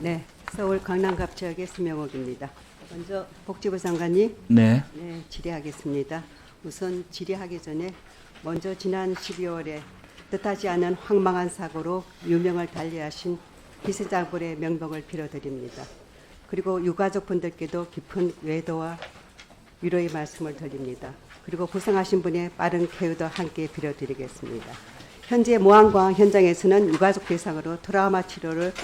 네, 서울 강남갑 지역의 수명옥입니다. 먼저 복지부 장관님, 네. 질의하겠습니다. 우선 질의하기 전에 먼저 지난 12월에 뜻하지 않은 황망한 사고로 유명을 달리하신 희생자분의 명복을 빌어드립니다. 그리고 유가족분들께도 깊은 외도와 위로의 말씀을 드립니다. 그리고 고생하신 분의 빠른 쾌유도 함께 빌어드리겠습니다. 현재 모항광 현장에서는 유가족 대상으로 트라우마 치료를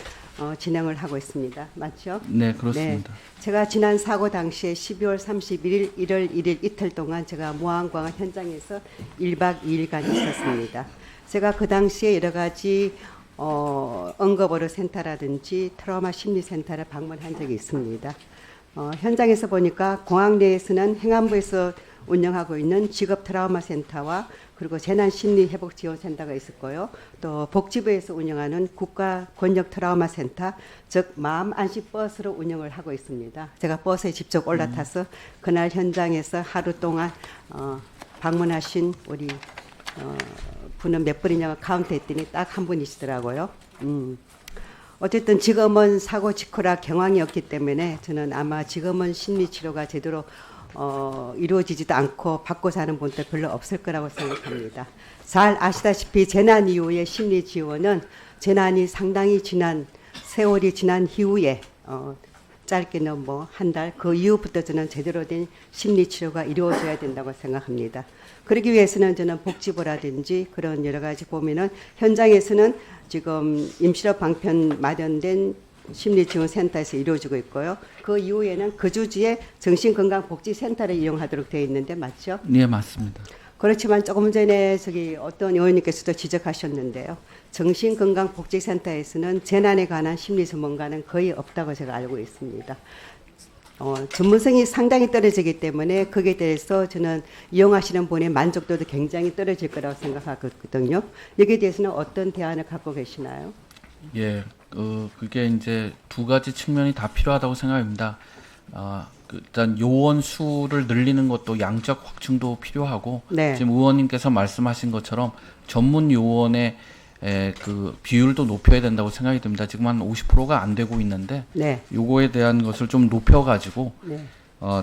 진행을 하고 있습니다. 맞죠? 네, 그렇습니다. 네. 제가 지난 사고 당시에 12월 31일, 1월 1일 이틀 동안 제가 모항광 현장에서 1박 2일간 있었습니다. 제가 그 당시에 여러 가지 응급의료 센터라든지 트라우마 심리센터를 방문한 적이 있습니다. 현장에서 보니까 공항 내에서는 행안부에서 운영하고 있는 직업 트라우마 센터와 그리고 재난심리회복지원센터가 있었고요. 또 복지부에서 운영하는 국가 권역 트라우마 센터, 즉 마음 안심 버스로 운영을 하고 있습니다. 제가 버스에 직접 올라타서 그날 현장에서 하루 동안 방문하신 우리 분은 몇 분이냐고 카운트했더니 딱 한 분이시더라고요. 어쨌든 지금은 사고 직후라 경황이 없기 때문에 저는 아마 지금은 심리치료가 제대로 이루어지지도 않고 받고 사는 분들 별로 없을 거라고 생각합니다. 잘 아시다시피 재난 이후의 심리 지원은 재난이 상당히 지난 세월이 지난 이후에 짧게는 뭐 한 달 그 이후부터 저는 제대로 된 심리 치료가 이루어져야 된다고 생각합니다. 그러기 위해서는 저는 복지부라든지 그런 여러 가지 보면은 현장에서는 지금 임시로 방편 마련된 심리지원센터에서 이루어지고 있고요. 그 이후에는 그 주지에 정신건강복지센터를 이용하도록 되어 있는데 맞죠? 네, 맞습니다. 그렇지만 조금 전에 저기 어떤 의원님께서도 지적하셨는데요. 정신건강복지센터에서는 재난에 관한 심리 전문가는 거의 없다고 제가 알고 있습니다. 전문성이 상당히 떨어지기 때문에 거기에 대해서 저는 이용하시는 분의 만족도도 굉장히 떨어질 거라고 생각하거든요. 여기에 대해서는 어떤 대안을 갖고 계시나요? 예, 그게 이제 두 가지 측면이 다 필요하다고 생각합니다. 일단 요원 수를 늘리는 것도 양적 확충도 필요하고, 네. 지금 의원님께서 말씀하신 것처럼 전문 요원의 그 비율도 높여야 된다고 생각이 듭니다. 지금 한 50%가 안 되고 있는데, 네. 요거에 대한 것을 좀 높여가지고 네.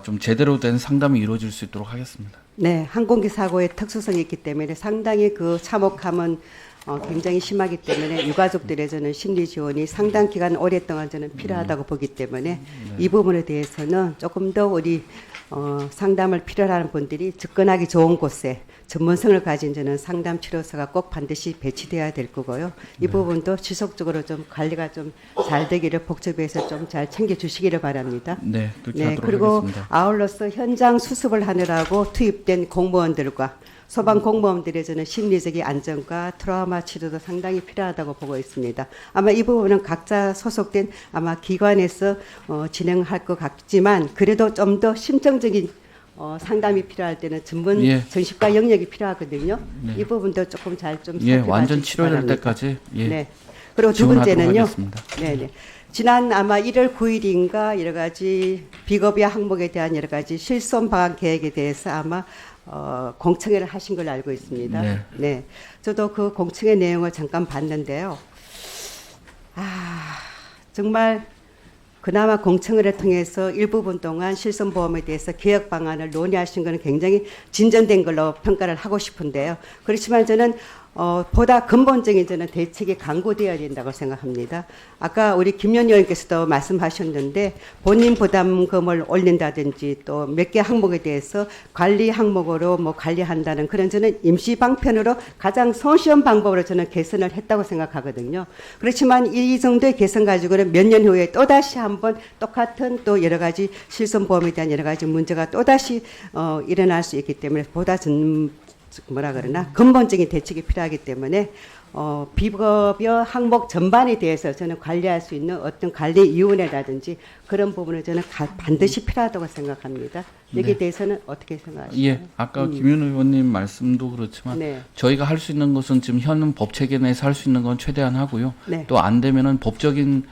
좀 제대로 된 상담이 이루어질 수 있도록 하겠습니다. 네, 항공기 사고의 특수성이 있기 때문에 상당히 그 참혹함은 굉장히 심하기 때문에 유가족들의 저는 심리 지원이 상당 기간 오랫동안 저는 필요하다고 보기 때문에 이 부분에 대해서는 조금 더 우리 상담을 필요로 하는 분들이 접근하기 좋은 곳에 전문성을 가진 저는 상담 치료소가 꼭 반드시 배치돼야 될 거고요. 이 부분도 지속적으로 좀 관리가 좀 잘 되기를 복지부에서 좀 잘 챙겨주시기를 바랍니다. 네, 그렇게 하도록 그리고 하겠습니다. 아울러서 현장 수습을 하느라고 투입된 공무원들과 소방 공무원들의 저는 심리적인 안정과 트라우마 치료도 상당히 필요하다고 보고 있습니다. 아마 이 부분은 각자 소속된 아마 기관에서 진행할 것 같지만 그래도 좀 더 심층적인 상담이 필요할 때는 전문 예. 정신과 영역이 필요하거든요. 네. 이 부분도 조금 잘 좀 예, 살펴봐 완전 주시기 치료될 바랍니다. 때까지 예, 네. 그리고 두 지원하도록 번째는요. 하겠습니다. 네네. 지난 아마 1월 9일인가 여러 가지 비겁이와 항목에 대한 여러 가지 실손 방안 계획에 대해서 아마 공청회를 하신 걸로 알고 있습니다. 네. 네. 저도 그 공청회 내용을 잠깐 봤는데요. 정말 그나마 공청회를 통해서 일부분 동안 실손보험에 대해서 개혁 방안을 논의하신 것은 굉장히 진전된 걸로 평가를 하고 싶은데요. 그렇지만 저는 보다 근본적인 저는 대책이 강구되어야 된다고 생각합니다. 아까 우리 김연 의원께서도 말씀하셨는데 본인 부담금을 올린다든지 또 몇 개 항목에 대해서 관리 항목으로 뭐 관리한다는 그런 저는 임시 방편으로 가장 손쉬운 방법으로 저는 개선을 했다고 생각하거든요. 그렇지만 이 정도의 개선 가지고는 몇 년 후에 또다시 한번 똑같은 또 여러 가지 실손보험에 대한 여러 가지 문제가 또다시 일어날 수 있기 때문에 보다 뭐라 그러나 근본적인 대책이 필요하기 때문에 비급여 항목 전반에 대해서 저는 관리할 수 있는 어떤 관리위원회라든지 그런 부분을 저는 반드시 필요하다고 생각합니다. 여기에 네. 대해서는 어떻게 생각하시나요? 예, 아까 김윤 의원님 말씀도 그렇지만 네. 저희가 할 수 있는 것은 지금 현 법 체계 내에서 할 수 있는 건 최대한 하고요. 네. 또 안 되면은 법적인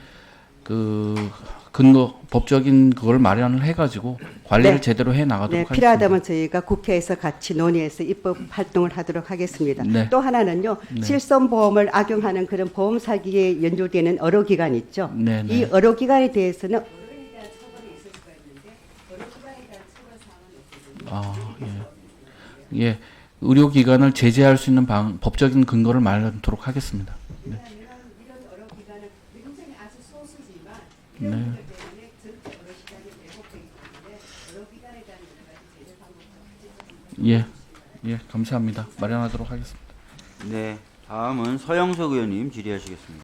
그 근거 법적인 그걸 마련을 해가지고 관리를 네. 제대로 해 나가도록 네, 하겠습니다. 필요하다면 저희가 국회에서 같이 논의해서 입법 활동을 하도록 하겠습니다. 네. 또 하나는요, 실손보험을 악용하는 그런 보험 사기에 연루되는 의료기관 있죠. 네, 네. 이 의료기관에 대해서는 예, 의료기관을 제재할 수 있는 법적인 근거를 마련하도록 하겠습니다. 네. 네. 예, 예, 감사합니다. 마련하도록 하겠습니다. 네, 다음은 서영석 의원님 질의하시겠습니다.